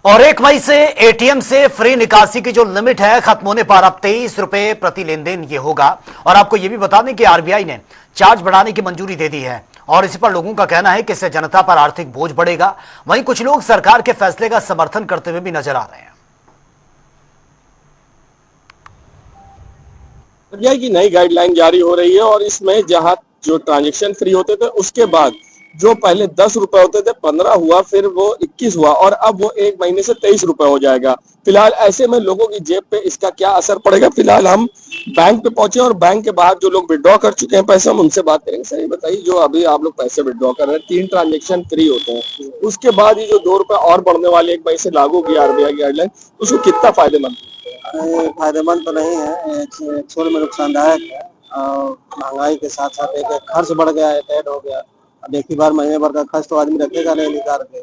और 1 मई से एटीएम से फ्री निकासी की जो लिमिट है खत्म होने पर अब 23 रुपए प्रति लेन देन ये होगा। और आपको ये भी बता दें कि आरबीआई ने चार्ज बढ़ाने की मंजूरी दे दी है और इसी पर लोगों का कहना है कि इससे जनता पर आर्थिक बोझ बढ़ेगा। वहीं कुछ लोग सरकार के फैसले का समर्थन करते हुए भी नजर आ रहे हैं। आरबीआई की नई गाइडलाइन जारी हो रही है और इसमें जहां जो ट्रांजेक्शन फ्री होते थे उसके बाद जो पहले 10 रुपए होते थे 15 हुआ, फिर वो 21 हुआ और अब वो 1 महीने से 23 रुपए हो जाएगा। फिलहाल ऐसे में लोगों की जेब पे इसका क्या असर पड़ेगा, फिलहाल हम बैंक पे पहुंचे और बैंक के बाहर जो लोग विड्रॉ कर चुके हैं पैसे, हम उनसे बात करेंगे। सही बताइए, जो अभी आप लोग पैसे विड्रॉ कर रहे हैं 3 ट्रांजेक्शन फ्री होते हैं, उसके बाद ये जो 2 रुपए और बढ़ने वाले 1 मई से लागू होगी आरबीआई की गाइडलाइन, उसको कितना फायदेमंद? फायदेमंद तो नहीं है, एक्चुअल में नुकसानदायक है। और महंगाई के साथ साथ एक खर्च बढ़ गया है, ऐड हो गया। अब एक ही बार महीने भर का खर्च तो आदमी रखेगा नहीं निकाल के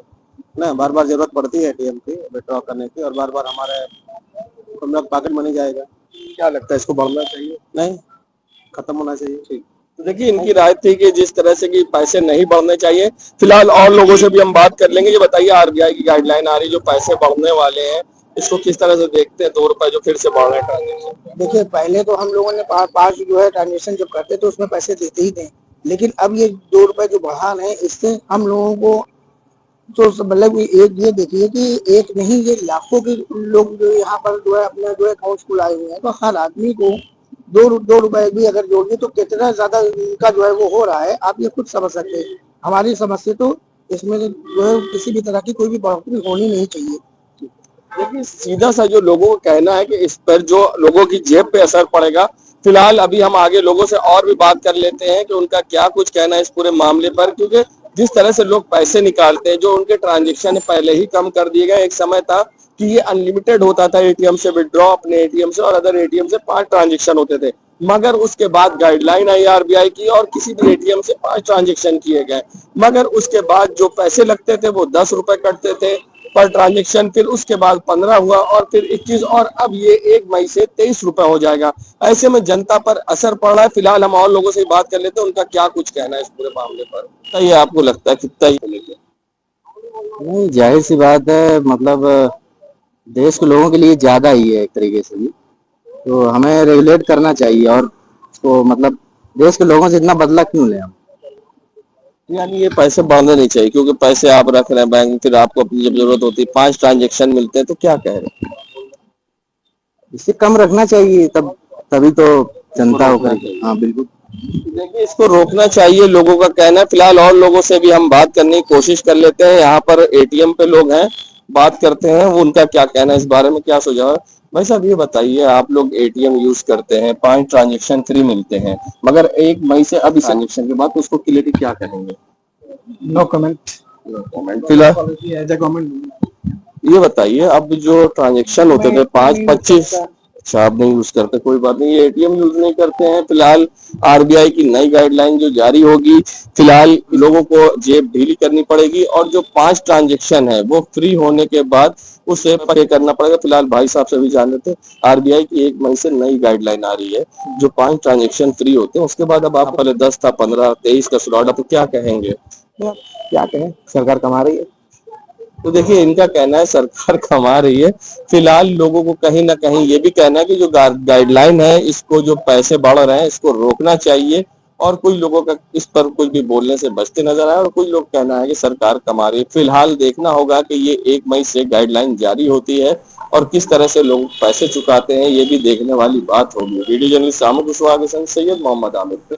ना, बार बार जरूरत पड़ती है एटीएम की विड्रॉ करने की और बार बार हमारे पॉकेट मनी जाएगा। क्या लगता है इसको बढ़ना चाहिए? नहीं, खत्म होना चाहिए। ठीक, तो देखिए, इनकी राय थी कि जिस तरह से कि पैसे नहीं बढ़ने चाहिए। फिलहाल और लोगों से भी हम बात कर लेंगे। ये बताइए, आरबीआई की गाइडलाइन आ रही, जो पैसे बढ़ने वाले हैं, इसको किस तरह से देखते हैं? 2 रुपए जो फिर से बढ़ रहे हैं ट्रांजेक्शन। देखिए पहले तो हम लोगों ने पास जो है ट्रांजेक्शन जब करते तो उसमें पैसे देते ही थे, लेकिन अब ये 2 रुपए जो बढ़ा है इससे हम लोगों को तो मतलब एक ये देखिए कि एक नहीं, ये लाखों के लोग जो यहाँ पर जो है अपना जो है अकाउंट खुलाए हुए हैं, तो हर आदमी को दो रुपए भी अगर जोड़िए तो कितना ज्यादा इनका जो है वो हो रहा है, आप ये खुद समझ सकते हैं। हमारी समस्या तो इसमें जो है किसी भी तरह की कोई भी बढ़ोतरी होनी नहीं चाहिए। लेकिन सीधा सा जो लोगों का कहना है कि इस पर जो लोगों की जेब पे असर पड़ेगा। फिलहाल अभी हम आगे लोगों से और भी बात कर लेते हैं कि उनका क्या कुछ कहना है इस पूरे मामले पर, क्योंकि जिस तरह से लोग पैसे निकालते हैं, जो उनके ट्रांजेक्शन पहले ही कम कर दिए गए। एक समय था कि ये अनलिमिटेड होता था एटीएम से विड्रॉ, अपने एटीएम से और अदर एटीएम से 5 ट्रांजेक्शन होते थे, मगर उसके बाद गाइडलाइन आई आरबीआई की और किसी भी एटीएम से 5 ट्रांजेक्शन किए गए। मगर उसके बाद जो पैसे लगते थे वो 10 रुपए कटते थे पर ट्रांजेक्शन, फिर उसके बाद 15 हुआ और फिर 21 और अब ये 1 मई से 23 रुपए हो जाएगा। ऐसे में जनता पर असर पड़ रहा है। फिलहाल हम और लोगों से बात कर लेते हैं, उनका क्या कुछ कहना है इस पूरे मामले पर। तो ये आपको लगता है कितना ही लेके? नहीं, जाहिर सी बात है, मतलब देश के लोगों के लिए ज्यादा ही है एक तरीके से भी, तो हमें रेगुलेट करना चाहिए और उसको मतलब देश के लोगों से इतना बदला क्यों लें हम। यानी ये पैसे बढ़ने नहीं चाहिए, क्योंकि पैसे आप रख रहे हैं बैंक में, फिर आपको अपनी जब जरूरत होती है 5 ट्रांजेक्शन मिलते हैं, तो क्या कह रहे हैं? इससे कम रखना चाहिए, तब तभी तो जनता होकर। हाँ बिल्कुल। देखिए, इसको रोकना चाहिए, लोगों का कहना है। फिलहाल और लोगों से भी हम बात करने की कोशिश कर लेते हैं। यहाँ पर एटीएम पे लोग हैं, बात करते हैं वो उनका क्या कहना है इस बारे में, क्या सुझाव है। भाई साहब ये बताइए, आप लोग एटीएम यूज करते हैं, 5 ट्रांजेक्शन फ्री मिलते हैं, मगर 1 मई से अब इस ट्रांजेक्शन के बाद उसको क्लियरली क्या कहेंगे? No comment. No comment. फिलहाल ये बताइए, अब जो ट्रांजेक्शन होते थे 5-25, अच्छा आप नहीं यूज करते, कोई बात नहीं, ये एटीएम यूज नहीं करते हैं। फिलहाल आरबीआई की नई गाइडलाइन जो जारी होगी, फिलहाल लोगों को जेब ढीली करनी पड़ेगी और जो 5 ट्रांजेक्शन है वो फ्री होने के बाद उसे पे करना पड़ेगा। फिलहाल भाई साहब से भी जान लेते हैं। आरबीआई की 1 मई से नई गाइडलाइन आ रही है, जो 5 ट्रांजेक्शन फ्री होते हैं, उसके बाद अब आप पहले 10 था, 15, 23 का स्लॉट, तो क्या कहेंगे? क्या कहें, सरकार कमा रही है। तो देखिए, इनका कहना है सरकार कमा रही है। फिलहाल लोगों को कहीं ना कहीं ये भी कहना है कि जो गाइडलाइन है, इसको जो पैसे बढ़ रहे हैं इसको रोकना चाहिए। और कुछ लोगों का इस पर कुछ भी बोलने से बचते नजर आए और कुछ लोग कहना है कि सरकार कमा रही है। फिलहाल देखना होगा कि ये 1 मई से गाइडलाइन जारी होती है और किस तरह से लोग पैसे चुकाते हैं, ये भी देखने वाली बात होगी। वीडियो जर्नलिस्ट सामू कुशवाहा के संग सैयद मोहम्मद आमिर।